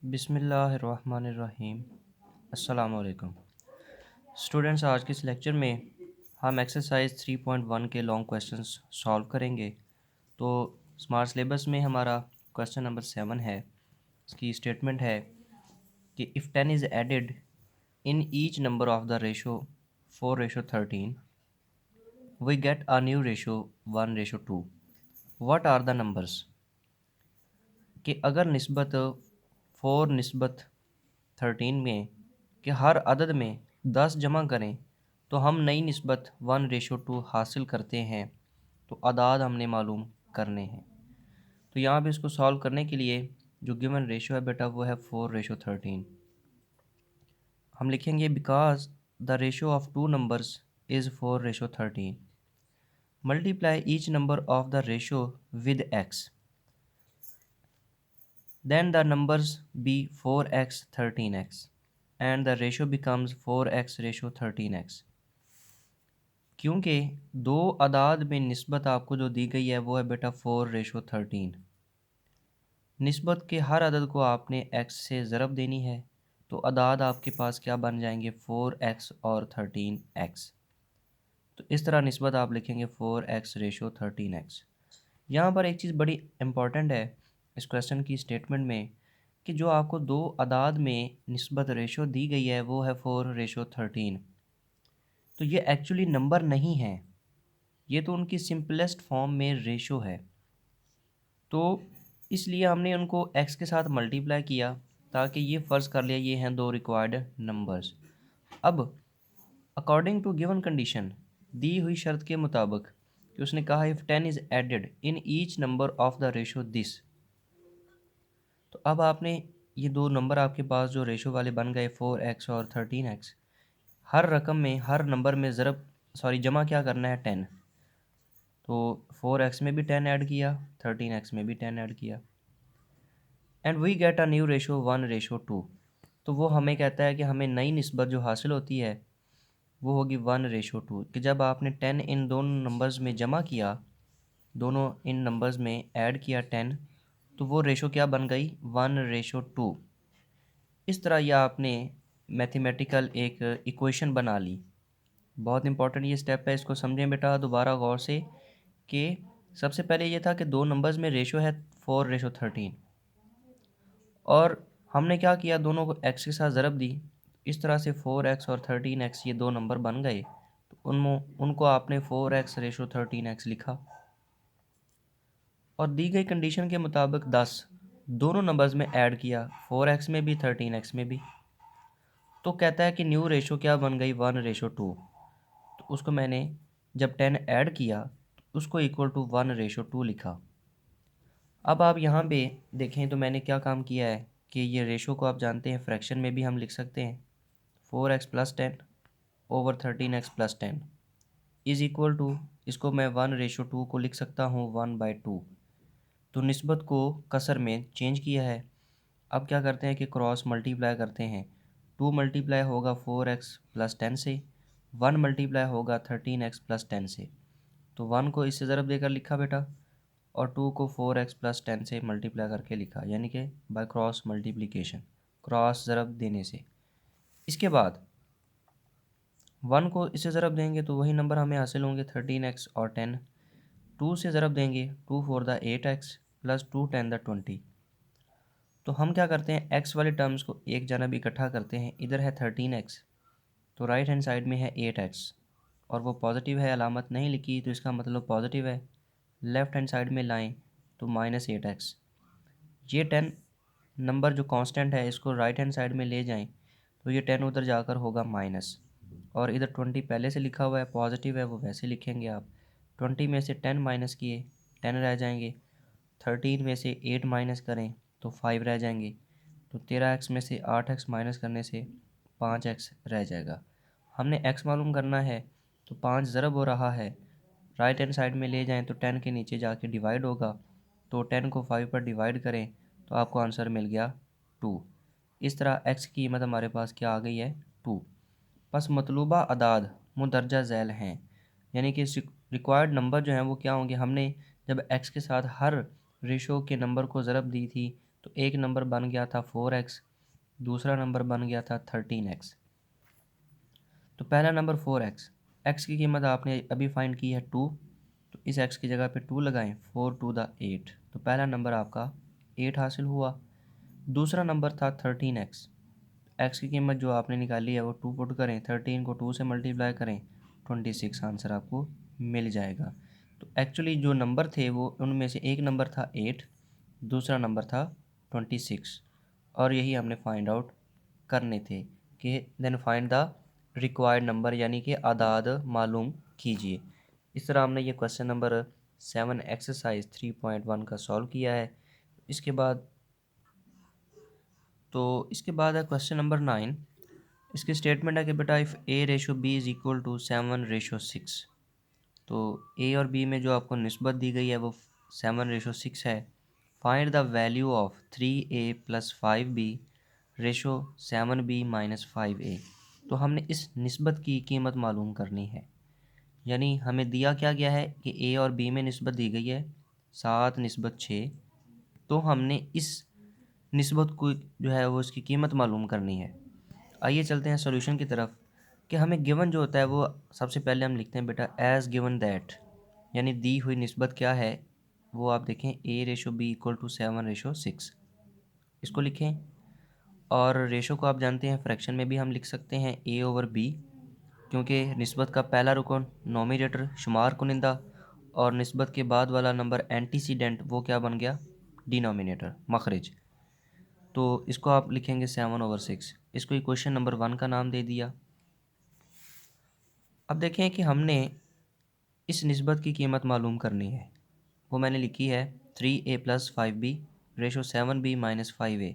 बिस्मिल्लाहिर्रहमानिर्रहीम। अस्सलाम वालेकुम स्टूडेंट्स। आज के इस लेक्चर में हम एक्सरसाइज 3.1 के लॉन्ग क्वेश्चंस सॉल्व करेंगे। तो स्मार्ट सिलेबस में हमारा क्वेश्चन नंबर 7 है। इसकी स्टेटमेंट है कि if 10 is added in each number of the ratio 4:13 we get a new ratio 1:2। What are the numbers? कि अगर निस्बत 4 निस्बत 13 में कि हर अदद में 10 जमा करें तो हम नई निस्बत 1:2 हासिल करते हैं। तो अदाद हमने मालूम करने हैं। तो यहाँ पे इसको सॉल्व करने के लिए जो गिवन रेशो है बेटा वो है 4:13। हम लिखेंगे because the ratio of two numbers is 4:13 multiply each number of the ratio with x then the numbers be 4x 13x and the ratio becomes 4x:13x। क्योंकि दो अदाद में निस्बत आपको जो दी गई है वो है बेटा 4:13। निस्बत के हर अदद को आपने x से ज़रब देनी है तो अदाद आपके पास क्या बन जाएंगे 4x और 13x। तो इस तरह निस्बत आप लिखेंगे 4x:13x। यहाँ पर एक चीज़ बड़ी इम्पॉर्टेंट है इस क्वेश्चन की स्टेटमेंट में कि जो आपको दो अदाद में निस्बत रेशो दी गई है वो है 4:13। तो ये एक्चुअली नंबर नहीं है, ये तो उनकी सिंपलेस्ट फॉर्म में रेशो है। तो इसलिए हमने उनको x के साथ मल्टीप्लाई किया ताकि ये फ़र्ज़ कर लिया ये हैं दो रिक्वायर्ड नंबर्स। अब अकॉर्डिंग टू गिवन कंडीशन, दी हुई शर्त के मुताबिक कि उसने कहा if 10 is added in each number of the ratio this. तो अब आपने ये दो नंबर आपके पास जो रेशो वाले बन गए 4x और 13x, हर रकम में हर नंबर में जमा क्या करना है 10। तो 4x में भी 10 ऐड किया, 13x में भी 10 ऐड किया and we get a new ratio 1:2। तो वो हमें कहता है कि हमें नई निस्बत जो हासिल होती है वो होगी 1:2 कि जब आपने 10 इन दोनों नंबर्स में जमा किया, दोनों इन नंबर्स में ऐड किया 10, तो वो रेशो क्या बन गई 1:2। इस तरह यह आपने मैथमेटिकल एक इक्वेशन बना ली। बहुत इंपॉर्टेंट ये स्टेप है, इसको समझें बेटा दोबारा गौर से कि सबसे पहले ये था कि दो नंबर्स में रेशो है 4:13 और हमने क्या किया दोनों को x के साथ ज़रब दी। इस तरह से 4x और 13x ये दो नंबर बन गए। तो उनको आपने 4x:13x लिखा और दी गई कंडीशन के मुताबिक 10 दोनों नंबर्स में ऐड किया, 4x में भी 13x में भी। तो कहता है कि न्यू रेशो क्या बन गई 1:2। तो उसको मैंने जब 10 ऐड किया तो उसको इक्वल टू 1:2 लिखा। अब आप यहाँ पे देखें तो मैंने क्या काम किया है कि ये रेशो को आप जानते हैं फ्रैक्शन में भी हम लिख सकते हैं। 4x + 10 over 13x + 10 is equal to, इसको मैं 1:2 को लिख सकता हूँ 1/2। तो निस्बत को कसर में चेंज किया है। अब क्या करते हैं कि क्रॉस मल्टीप्लाई करते हैं। 2 मल्टीप्लाई होगा 4x + 10 से, 1 मल्टीप्लाई होगा 13x + 10 से। तो 1 को इससे ज़रब देकर लिखा बेटा और 2 को 4x + 10 से मल्टीप्लाई करके लिखा, यानी कि बाय क्रॉस मल्टीप्लिकेशन, क्रॉस ज़रब देने से। इसके बाद 1 को इससे ज़रब देंगे तो वही नंबर हमें हासिल होंगे 13x और 10। 2 से ज़रब देंगे 2 4 द 8x + 2 10 द 20। तो हम क्या करते हैं x वाले टर्म्स को एक जानब इकट्ठा करते हैं। इधर है 13x तो राइट हैंड साइड में है 8x और वो पॉजिटिव है, अलामत नहीं लिखी तो इसका मतलब पॉजिटिव है। लेफ़्ट हैंड साइड में लाएं तो -8x। ये 10 नंबर जो कांस्टेंट है इसको राइट हैंड साइड में ले जाएं तो ये 10 उधर जाकर होगा माइनस, और इधर 20 पहले से लिखा हुआ है पॉजिटिव है वो वैसे लिखेंगे आप। 20 में से 10 माइनस किए 10 रह जाएंगे। 13 में से 8 माइनस करें तो 5 रह जाएंगे। तो 13x में से 8x माइनस करने से 5x रह जाएगा। हमने x मालूम करना है तो 5 ज़रब हो रहा है, राइट हैंड साइड में ले जाएं तो 10 के नीचे जाके डिवाइड होगा। तो 10 को 5 पर डिवाइड करें तो आपको आंसर मिल गया 2। इस तरह x की कीमत हमारे पास क्या आ गई है 2। बस मतलूबा अदाद मुंदरजा झैल हैं, यानी कि रिक्वायर्ड नंबर जो हैं वो क्या होंगे। हमने जब x के साथ हर रेशो के नंबर को ज़रब दी थी तो एक नंबर बन गया था 4x, दूसरा नंबर बन गया था 13x। तो पहला नंबर 4x, x की कीमत आपने अभी फाइंड की है 2, तो इस x की जगह पे 2 लगाएं, 4 टू द 8, तो पहला नंबर आपका 8 हासिल हुआ। दूसरा नंबर था 13x, x की कीमत जो आपने निकाली है वो 2 पुट करें, 13 को 2 से मल्टीप्लाई करें, 26 आंसर आपको मिल जाएगा। तो एक्चुअली जो नंबर थे वो उनमें से एक नंबर था 8, दूसरा नंबर था 26, और यही हमने फाइंड आउट करने थे कि then find the required number, यानी कि आदाद मालूम कीजिए। इस तरह हमने ये क्वेश्चन नंबर 7 एक्सरसाइज 3.1 का सॉल्व किया है। इसके बाद है क्वेश्चन नंबर 9। इसकी स्टेटमेंट है कि बेटा if A ratio B is equal to 7:6, तो ए और बी में जो आपको निस्बत दी गई है वो 7:6 है। Find the value of 3a plus 5b ratio 7b minus 5a। तो हमने इस निस्बत की कीमत मालूम करनी है, यानी हमें दिया क्या गया है कि ए और बी में निस्बत दी गई है 7:6, तो हमने इस निस्बत को जो है वो इसकी कीमत मालूम करनी है। आइए चलते हैं सॉल्यूशन की तरफ कि हमें गिवन जो होता है वो सबसे पहले हम लिखते हैं बेटा एज गिवन दैट, यानी दी हुई निस्बत क्या है वो आप देखें a ratio b equal to 7:6, इसको लिखें। और रेशो को आप जानते हैं फ्रैक्शन में भी हम लिख सकते हैं a ओवर b, क्योंकि निस्बत का पहला रुकन नोमिनेटर शुमार कुनिंदा और निस्बत के बाद वाला नंबर एंटीसीडेंट वो क्या बन गया, डिनोमिनेटर मखरज। तो इसको आप लिखेंगे 7/6। इसको इक्वेशन नंबर 1 का नाम दे दिया। अब देखें कि हमने इस निस्बत की कीमत मालूम करनी है, वो मैंने लिखी है 3a plus 5b ratio 7b minus 5a।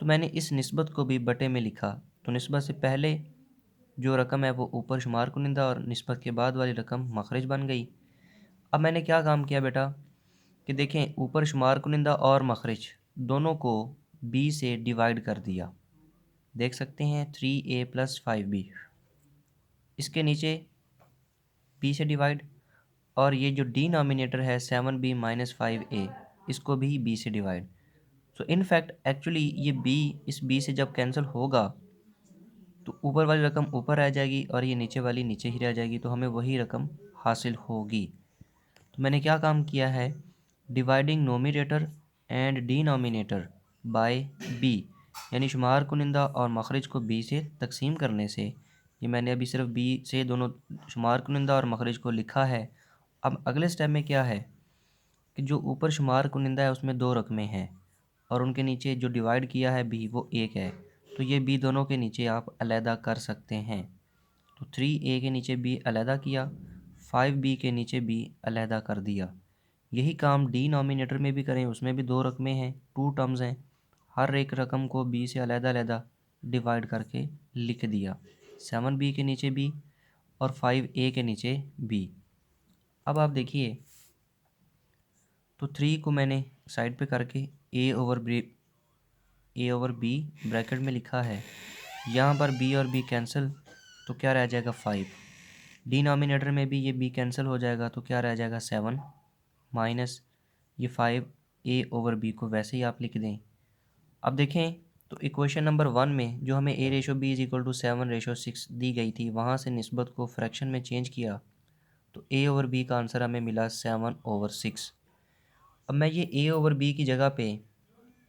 तो मैंने इस निस्बत को भी बटे में लिखा, तो निस्बत से पहले जो रकम है वो ऊपर शुमार कुनिंदा और निस्बत के बाद वाली रकम मखरज बन गई। अब मैंने क्या काम किया बेटा कि देखें ऊपर शुमार कुनिंदा और मखरज दोनों को b से डिवाइड कर दिया। देख सकते हैं 3a प्लस 5b, इसके नीचे b से डिवाइड, और ये जो डिनोमिनेटर है 7b माइनस 5a इसको भी b से divide. So in fact actually ये b इस b से जब कैंसिल होगा तो ऊपर वाली रकम ऊपर रह जाएगी और ये नीचे वाली नीचे ही रह जाएगी, तो हमें वही रकम हासिल होगी। तो मैंने क्या काम किया है, dividing nominator and denominator by b, यानी शुमार कुनिंदा और मखरज को b से तकसीम करने से, ये मैंने अभी सिर्फ b से दोनों शुमार कुनिंदा और मखरज को लिखा है। अब अगले स्टेप में क्या है कि जो ऊपर शुमार कुनिंदा है उसमें 2 रकमें हैं और उनके नीचे जो डिवाइड किया है b वो 1 है, तो ये b दोनों के नीचे आप अलहदा कर सकते हैं। तो 3a के नीचे b अलहदा किया, 5b के नीचे b अलहदा कर दिया। यही काम डिनोमिनेटर में भी करें, उसमें भी 2 रकमें हैं, 2 टर्म्स हैं, हर एक रकम को b से अलहदा अलहदा डिवाइड करके लिख दिया। 7b के नीचे b और 5a के नीचे b। अब आप देखिए तो 3 को मैंने साइड पे करके a ओवर b ब्रैकेट में लिखा है, यहाँ पर b और b कैंसिल, तो क्या रह जाएगा 5। डिनोमिनेटर में भी ये b कैंसिल हो जाएगा, तो क्या रह जाएगा 7 माइनस ये 5 a ओवर b को वैसे ही आप लिख दें। अब देखें तो इक्वेशन नंबर 1 में जो हमें a ratio b is equal to 7:6 दी गई थी, वहाँ से निस्बत को फ्रैक्शन में चेंज किया तो a ओवर b का आंसर हमें मिला 7/6। अब मैं ये a ओवर b की जगह पे,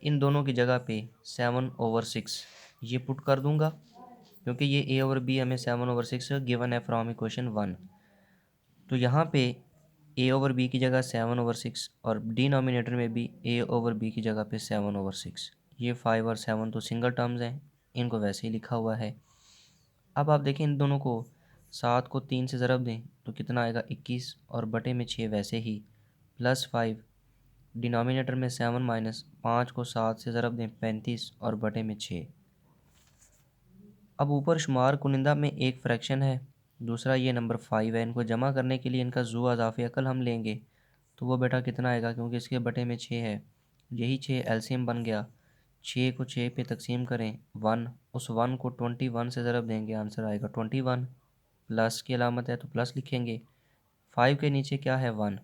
इन दोनों की जगह पे 7/6 ये पुट कर दूंगा, क्योंकि ये a ओवर b हमें 7/6 गिवन है फ्रॉम इक्वेशन 1। तो यहाँ पे a ओवर b की जगह 7/6 और डिनोमिनेटर में भी a ओवर b की जगह पे 7/6। ये 5 और 7 तो सिंगल टर्म्स हैं, इनको वैसे ही लिखा हुआ है। अब आप देखें इन दोनों को, 7 को 3 से ज़रब दें तो कितना आएगा 21 और बटे में 6 वैसे ही, प्लस 5 डिनोमिनेटर में 7 माइनस 5 को 7 से ज़रब दें 35 और बटे में 6। अब ऊपर शुमार कुनिंदा में एक फ्रैक्शन है, दूसरा ये नंबर 5 है, इनको जमा करने के लिए इनका जू अज़ाफ़ी अकल हम लेंगे तो वो बेटा कितना आएगा, क्योंकि इसके बटे में 6 है, यही 6 एलसीएम बन गया। 6 को 6 पे तकसीम करें 1, उस 1 को 21 से ज़रब देंगे, आंसर आएगा 21। प्लस की अलामत है तो प्लस लिखेंगे। 5 के नीचे क्या है 1,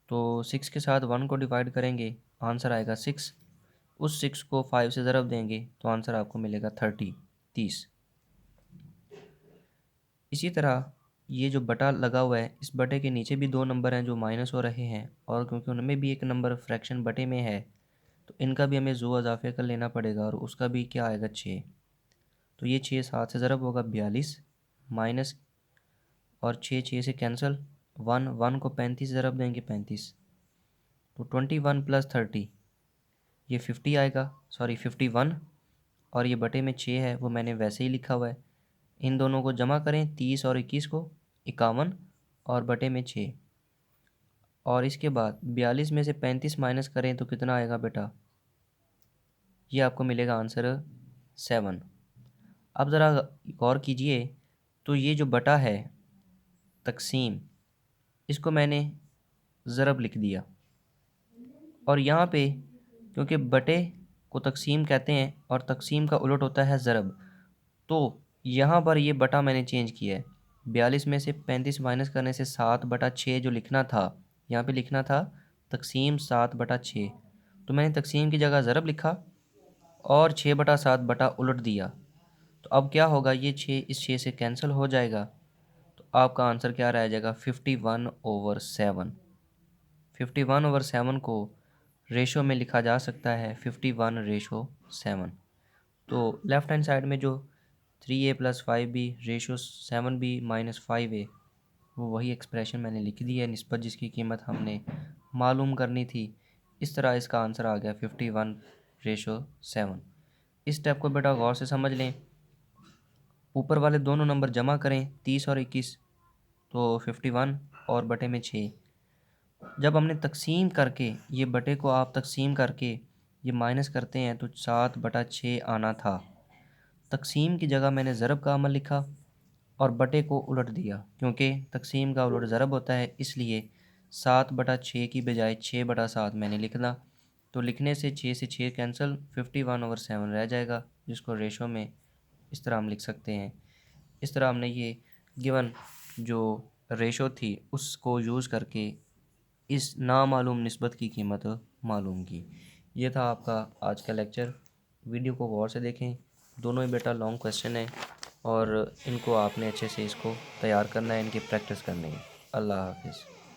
तो 6 के साथ 1 को डिवाइड करेंगे, आंसर आएगा 6। उस 6 को 5 से ज़रब देंगे तो आंसर आपको मिलेगा 30। इसी तरह ये जो बटा लगा हुआ है, इस बटे के नीचे भी 2 नंबर हैं जो माइनस हो रहे हैं, और क्योंकि उनमें भी एक नंबर फ्रैक्शन बटे में है तो इनका भी हमें ज़ो इजाफे कर लेना पड़ेगा, और उसका भी क्या आएगा 6। तो ये 6 7 से ज़रब होगा 42 माइनस, और 6 से कैंसिल, 1 को 35 ज़रब देंगे 35, तो 21 प्लस 30 ये 50 आएगा, सॉरी 51, और ये बटे में 6 है वो मैंने वैसे ही लिखा हुआ है। इन दोनों को जमा करें 30 और 21 को 51 और बटे में 6, और इसके बाद 42 में से 35 माइनस करें तो कितना आएगा बेटा, ये आपको मिलेगा आंसर 7। अब ज़रा गौर कीजिए, तो ये जो बटा है तकसीम, इसको मैंने ज़रब लिख दिया, और यहाँ पे क्योंकि बटे को तकसीम कहते हैं और तकसीम का उलट होता है ज़रब, तो यहाँ पर ये बटा मैंने चेंज किया है। 42 में से 35 माइनस करने से 7/6 जो लिखना था, यहाँ पे लिखना था तकसीम 7/6, तो मैंने तकसीम की जगह ज़रब लिखा और 6/7 बटा उलट दिया। तो अब क्या होगा, ये 6 इस 6 से कैंसिल हो जाएगा, तो आपका आंसर क्या रह जाएगा 51/7। 51/7 को रेशो में लिखा जा सकता है 51/7। तो लेफ़्ट हैंड साइड में जो 3a + 5b ratio 7b - 5a, वो वही एक्सप्रेशन मैंने लिख दी है, निस्बत जिसकी कीमत हमने मालूम करनी थी। इस तरह इसका आंसर आ गया 51/7। इस स्टेप को बेटा गौर से समझ लें। ऊपर वाले दोनों नंबर जमा करें 30 और 21, तो 51 और बटे में 6। जब हमने तकसीम करके ये बटे को आप तकसीम करके ये माइनस करते हैं तो 7/6 आना था। तकसीम की जगह मैंने ज़रब का अमल लिखा और बटे को उलट दिया, क्योंकि तकसीम का उलट ज़रब होता है, इसलिए 7/6 की बजाय 6/7 मैंने लिखना। तो लिखने से 6 से 6 कैंसिल, 51/7 रह जाएगा, जिसको रेशो में इस तरह हम लिख सकते हैं। इस तरह हमने ये गिवन जो रेशो थी उसको यूज़ करके इस नामालूम निस्बत की कीमत मालूम की। ये था आपका आज का लेक्चर। वीडियो को गौर से देखें, दोनों ही बेटा लॉन्ग क्वेश्चन है और इनको आपने अच्छे से इसको तैयार करना है, इनकी प्रैक्टिस करनी है। अल्लाह हाफिज़।